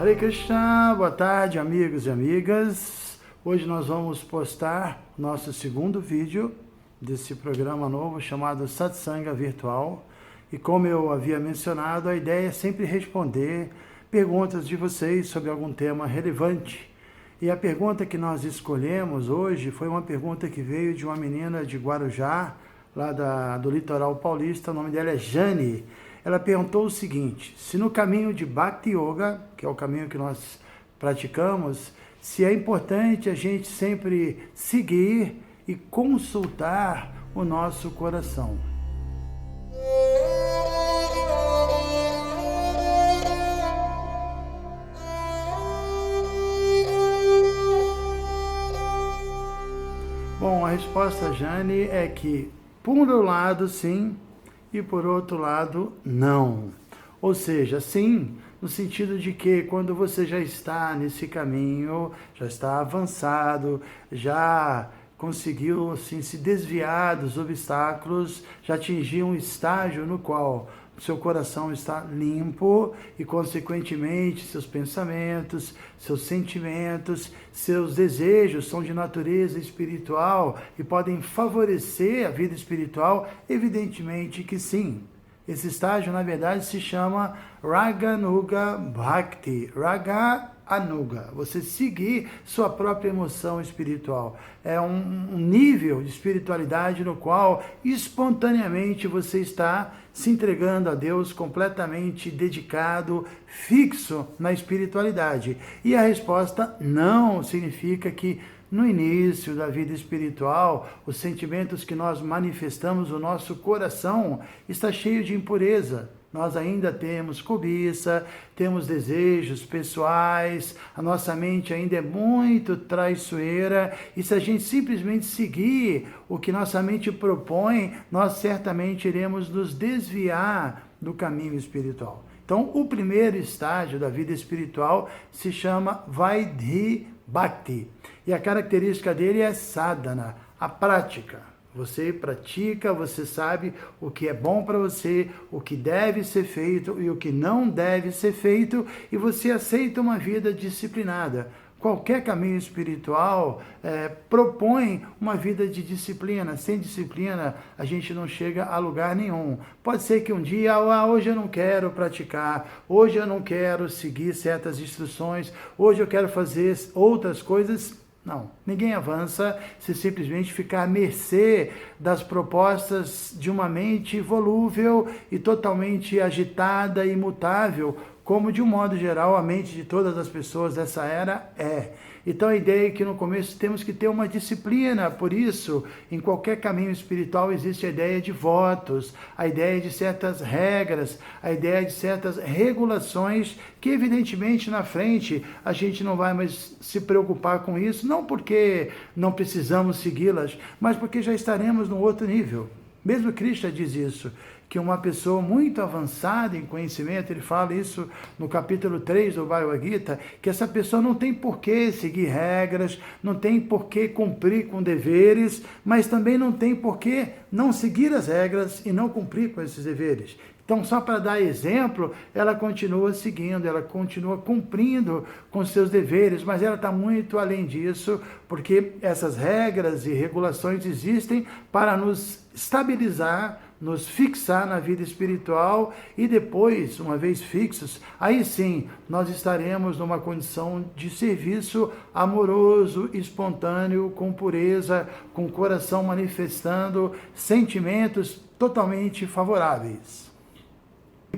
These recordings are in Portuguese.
Hare Krishna, boa tarde amigos e amigas. Hoje nós vamos postar nosso segundo vídeo desse programa novo chamado Satsanga Virtual. E como eu havia mencionado, a ideia é sempre responder perguntas de vocês sobre algum tema relevante. E a pergunta que nós escolhemos hoje foi uma pergunta que veio de uma menina de Guarujá, lá do litoral paulista. O nome dela é Jane. Ela perguntou o seguinte: se no caminho de Bhakti Yoga, que é o caminho que nós praticamos, se é importante a gente sempre seguir e consultar o nosso coração. Bom, a resposta, Jane, é que, por um lado, sim, e por outro lado, não. Ou seja, sim, no sentido de que quando você já está nesse caminho, já está avançado, já conseguiu assim, se desviar dos obstáculos, já atingiu um estágio no qual seu coração está limpo e, consequentemente, seus pensamentos, seus sentimentos, seus desejos são de natureza espiritual e podem favorecer a vida espiritual, evidentemente que sim. Esse estágio, na verdade, se chama Raganuga Bhakti. Raga Anuga, você seguir sua própria emoção espiritual. É um nível de espiritualidade no qual espontaneamente você está se entregando a Deus, completamente dedicado, fixo na espiritualidade. E a resposta não significa que no início da vida espiritual, os sentimentos que nós manifestamos, o nosso coração está cheio de impureza. Nós ainda temos cobiça, temos desejos pessoais, a nossa mente ainda é muito traiçoeira, e se a gente simplesmente seguir o que nossa mente propõe, nós certamente iremos nos desviar do caminho espiritual. Então, o primeiro estágio da vida espiritual se chama Vaidhi Bhakti, e a característica dele é sadhana, a prática. Você pratica, você sabe o que é bom para você, o que deve ser feito e o que não deve ser feito, e você aceita uma vida disciplinada. Qualquer caminho espiritual propõe uma vida de disciplina. Sem disciplina, a gente não chega a lugar nenhum. Pode ser que um dia, hoje eu não quero praticar, hoje eu não quero seguir certas instruções, hoje eu quero fazer outras coisas. Não, ninguém avança se simplesmente ficar à mercê das propostas de uma mente volúvel e totalmente agitada e imutável, como de um modo geral a mente de todas as pessoas dessa era é. Então a ideia é que no começo temos que ter uma disciplina, por isso em qualquer caminho espiritual existe a ideia de votos, a ideia de certas regras, a ideia de certas regulações que evidentemente na frente a gente não vai mais se preocupar com isso, não porque não precisamos segui-las, mas porque já estaremos num outro nível. Mesmo Krishna diz isso, que uma pessoa muito avançada em conhecimento, ele fala isso no capítulo 3 do Bhagavad Gita, que essa pessoa não tem por que seguir regras, não tem por que cumprir com deveres, mas também não tem por que não seguir as regras e não cumprir com esses deveres. Então, só para dar exemplo, ela continua seguindo, ela continua cumprindo com seus deveres, mas ela está muito além disso, porque essas regras e regulações existem para nos estabilizar, nos fixar na vida espiritual, e depois, uma vez fixos, aí sim, nós estaremos numa condição de serviço amoroso, espontâneo, com pureza, com o coração manifestando sentimentos totalmente favoráveis.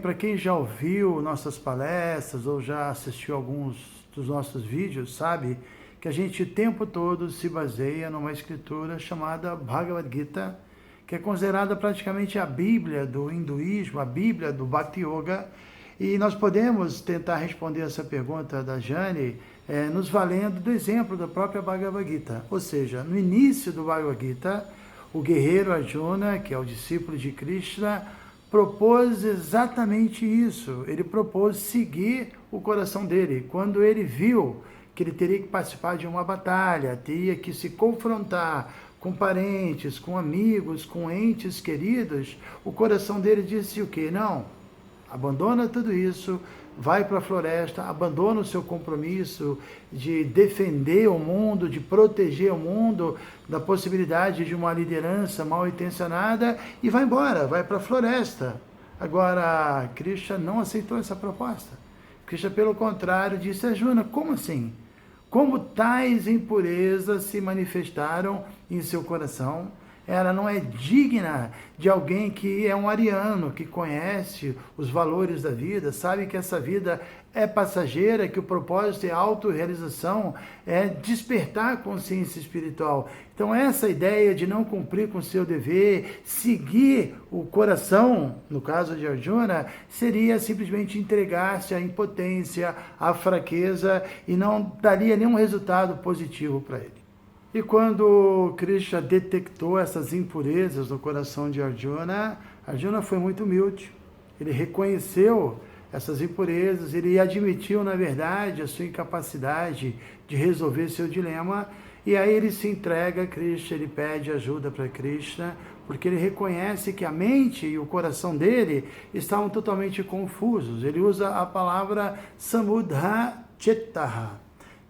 Para quem já ouviu nossas palestras ou já assistiu alguns dos nossos vídeos, sabe que a gente o tempo todo se baseia numa escritura chamada Bhagavad Gita, que é considerada praticamente a Bíblia do hinduísmo, a Bíblia do Bhakti Yoga, e nós podemos tentar responder essa pergunta da Jane nos valendo do exemplo da própria Bhagavad Gita. Ou seja, no início do Bhagavad Gita, o guerreiro Arjuna, que é o discípulo de Krishna, propôs exatamente isso. Ele propôs seguir o coração dele. Quando ele viu que ele teria que participar de uma batalha, teria que se confrontar com parentes, com amigos, com entes queridos, o coração dele disse o quê? Não, abandona tudo isso, vai para a floresta, abandona o seu compromisso de defender o mundo, de proteger o mundo da possibilidade de uma liderança mal intencionada e vai embora, vai para a floresta. Agora, Krishna não aceitou essa proposta. Krishna, pelo contrário, disse: Arjuna, como assim? Como tais impurezas se manifestaram em seu coração? Ela não é digna de alguém que é um ariano, que conhece os valores da vida, sabe que essa vida é passageira, que o propósito é a autorrealização, é despertar a consciência espiritual. Então essa ideia de não cumprir com o seu dever, seguir o coração, no caso de Arjuna, seria simplesmente entregar-se à impotência, à fraqueza e não daria nenhum resultado positivo para ele. E quando Krishna detectou essas impurezas no coração de Arjuna, Arjuna foi muito humilde. Ele reconheceu essas impurezas, ele admitiu, na verdade, a sua incapacidade de resolver seu dilema, e aí ele se entrega a Krishna, ele pede ajuda para Krishna, porque ele reconhece que a mente e o coração dele estavam totalmente confusos. Ele usa a palavra samudha chittaha.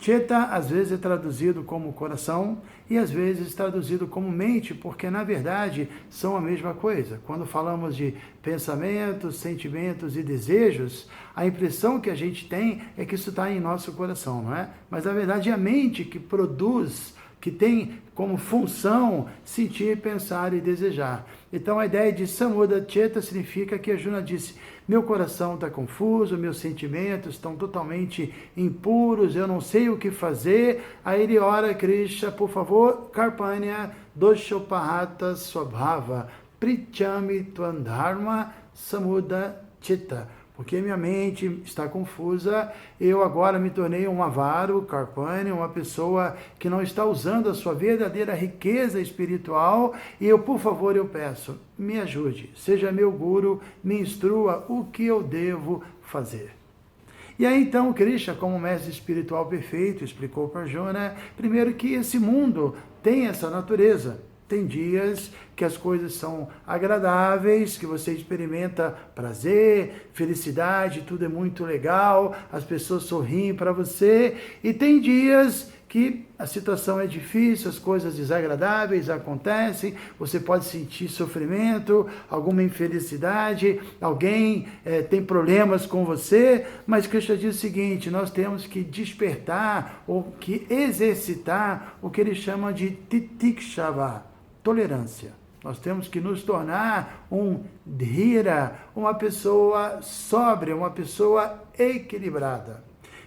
Chitta, às vezes, é traduzido como coração e, às vezes, traduzido como mente, porque, na verdade, são a mesma coisa. Quando falamos de pensamentos, sentimentos e desejos, a impressão que a gente tem é que isso está em nosso coração, não é? Mas, na verdade, é a mente que produz, que tem como função sentir, pensar e desejar. Então, a ideia de Samudha Chitta significa que Arjuna disse: meu coração está confuso, meus sentimentos estão totalmente impuros, eu não sei o que fazer. Aí ele ora a Krishna: por favor, Karpanya doshopahata swabhava prichami tvandharma samudha chitta. Porque minha mente está confusa, eu agora me tornei um avaro, Karpanya, uma pessoa que não está usando a sua verdadeira riqueza espiritual, e eu, por favor, eu peço, me ajude, seja meu guru, me instrua o que eu devo fazer. E aí então Krishna, como mestre espiritual perfeito, explicou para Arjuna, primeiro que esse mundo tem essa natureza. Tem dias que as coisas são agradáveis, que você experimenta prazer, felicidade, tudo é muito legal, as pessoas sorriem para você. E tem dias que a situação é difícil, as coisas desagradáveis acontecem, você pode sentir sofrimento, alguma infelicidade, alguém tem problemas com você, mas Krishna diz o seguinte: nós temos que despertar ou que exercitar o que ele chama de titikshava, tolerância. Nós temos que nos tornar um dhira, uma pessoa sóbria, uma pessoa equilibrada.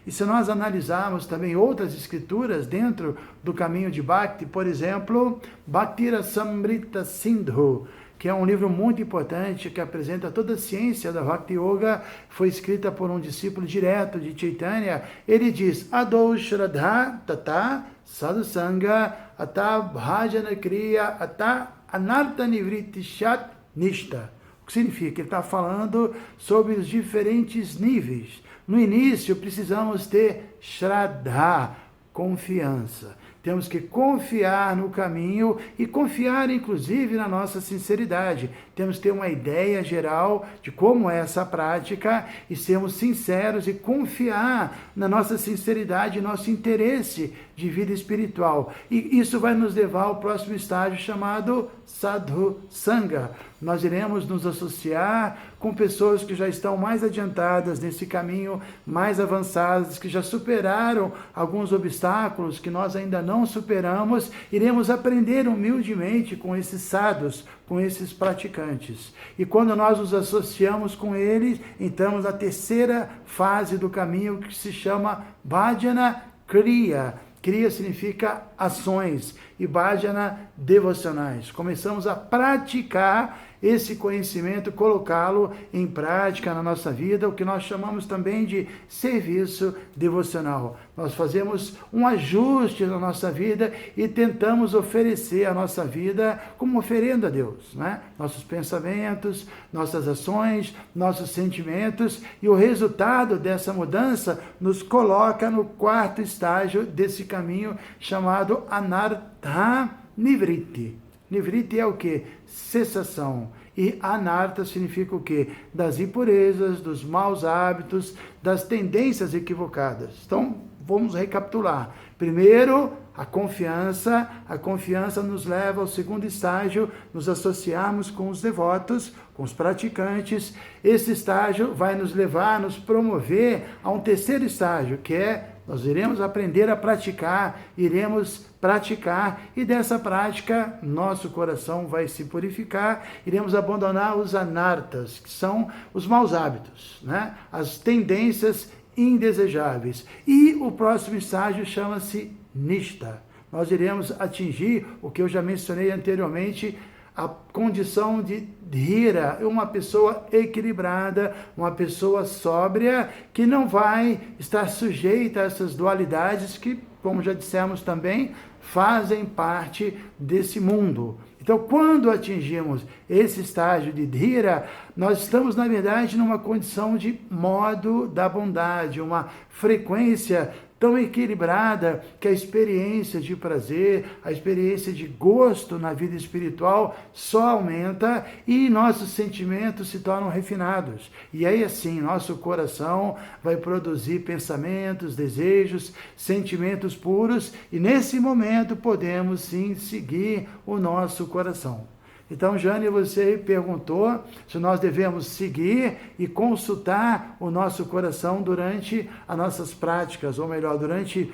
E se nós analisarmos também outras escrituras dentro do caminho de Bhakti, por exemplo, Bhakti Rasamrita Sindhu, que é um livro muito importante, que apresenta toda a ciência da Bhakti Yoga, foi escrita por um discípulo direto de Chaitanya. Ele diz: Adou Shraddha Tata Sadhusanga Ata Bhajana Kriya Ata Anartha Nivritti Shat Nishta. O que significa? Ele está falando sobre os diferentes níveis. No início, precisamos ter Shraddha, confiança. Temos que confiar no caminho e confiar, inclusive, na nossa sinceridade. Temos que ter uma ideia geral de como é essa prática e sermos sinceros e confiar na nossa sinceridade e nosso interesse de vida espiritual. E isso vai nos levar ao próximo estágio chamado Sadhu Sangha. Nós iremos nos associar com pessoas que já estão mais adiantadas nesse caminho, mais avançadas, que já superaram alguns obstáculos que nós ainda não superamos. Iremos aprender humildemente com esses sadhus, com esses praticantes. E quando nós nos associamos com eles, entramos na terceira fase do caminho, que se chama Bhajana Kriya. Kriya significa ações e Bhajana devocionais. Começamos a praticar esse conhecimento, colocá-lo em prática na nossa vida, o que nós chamamos também de serviço devocional. Nós fazemos um ajuste na nossa vida e tentamos oferecer a nossa vida como oferenda a Deus, né? Nossos pensamentos, nossas ações, nossos sentimentos, e o resultado dessa mudança nos coloca no quarto estágio desse caminho chamado Anartha Nivritti. Nivriti é o quê? Cessação. E anarta significa o quê? Das impurezas, dos maus hábitos, das tendências equivocadas. Então, vamos recapitular. Primeiro, a confiança nos leva ao segundo estágio, nos associarmos com os devotos, com os praticantes. Esse estágio vai nos levar, nos promover a um terceiro estágio, que é nós iremos aprender a praticar, iremos praticar, e dessa prática nosso coração vai se purificar, iremos abandonar os anartas, que são os maus hábitos, né? As tendências indesejáveis. E o próximo estágio chama-se Nishta. Nós iremos atingir o que eu já mencionei anteriormente, a condição de dhira, uma pessoa equilibrada, uma pessoa sóbria, que não vai estar sujeita a essas dualidades que, como já dissemos também, fazem parte desse mundo. Então, quando atingimos esse estágio de dhira, nós estamos, na verdade, numa condição de modo da bondade, uma frequência tão equilibrada que a experiência de prazer, a experiência de gosto na vida espiritual só aumenta e nossos sentimentos se tornam refinados. E aí, assim, nosso coração vai produzir pensamentos, desejos, sentimentos puros, e nesse momento podemos sim seguir o nosso coração. Então, Jane, você perguntou se nós devemos seguir e consultar o nosso coração durante as nossas práticas, ou melhor, durante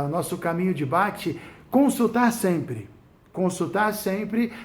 o nosso caminho de Bhakti. Consultar sempre,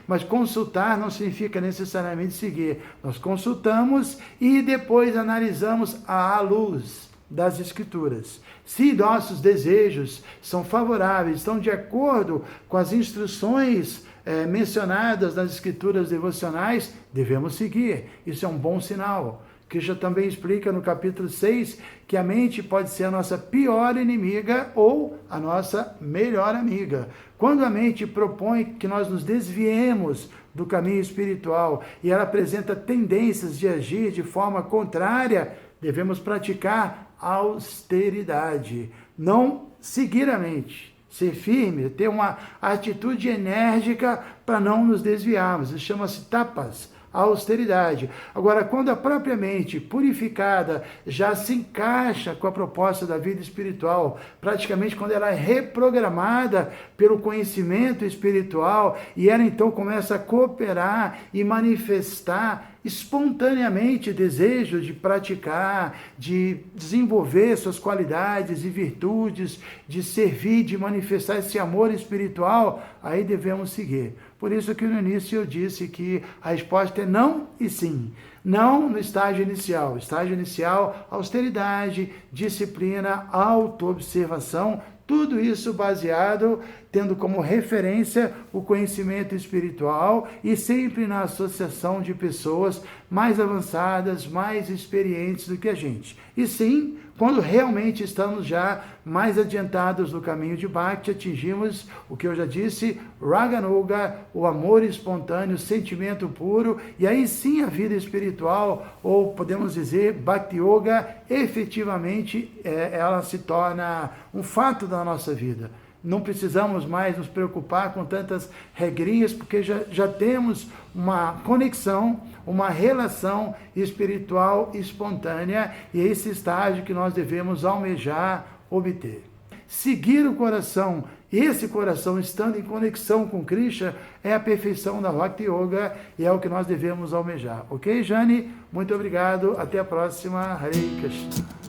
mas consultar não significa necessariamente seguir. Nós consultamos e depois analisamos à luz das Escrituras. Se nossos desejos são favoráveis, estão de acordo com as instruções mencionadas nas escrituras devocionais, devemos seguir. Isso é um bom sinal. Krishna também explica no capítulo 6 que a mente pode ser a nossa pior inimiga ou a nossa melhor amiga. Quando a mente propõe que nós nos desviemos do caminho espiritual e ela apresenta tendências de agir de forma contrária, devemos praticar austeridade, não seguir a mente. Ser firme, ter uma atitude enérgica para não nos desviarmos. Isso chama-se tapas, a austeridade. Agora, quando a própria mente purificada já se encaixa com a proposta da vida espiritual, praticamente quando ela é reprogramada pelo conhecimento espiritual, e ela então começa a cooperar e manifestar espontaneamente desejo de praticar, de desenvolver suas qualidades e virtudes, de servir, de manifestar esse amor espiritual, aí devemos seguir. Por isso que no início eu disse que a resposta é não e sim. Não no estágio inicial. Estágio inicial, austeridade, disciplina, autoobservação, tudo isso baseado, tendo como referência o conhecimento espiritual e sempre na associação de pessoas mais avançadas, mais experientes do que a gente. E sim, quando realmente estamos já mais adiantados no caminho de Bhakti, atingimos o que eu já disse, Raganuga, o amor espontâneo, o sentimento puro, e aí sim a vida espiritual, ou podemos dizer, Bhakti Yoga, efetivamente ela se torna um fato da nossa vida. Não precisamos mais nos preocupar com tantas regrinhas, porque já temos uma conexão, uma relação espiritual espontânea, e é esse estágio que nós devemos almejar, obter. Seguir o coração, esse coração estando em conexão com Krishna, é a perfeição da Bhakti Yoga e é o que nós devemos almejar. Ok, Jane? Muito obrigado. Até a próxima. Hare Krishna.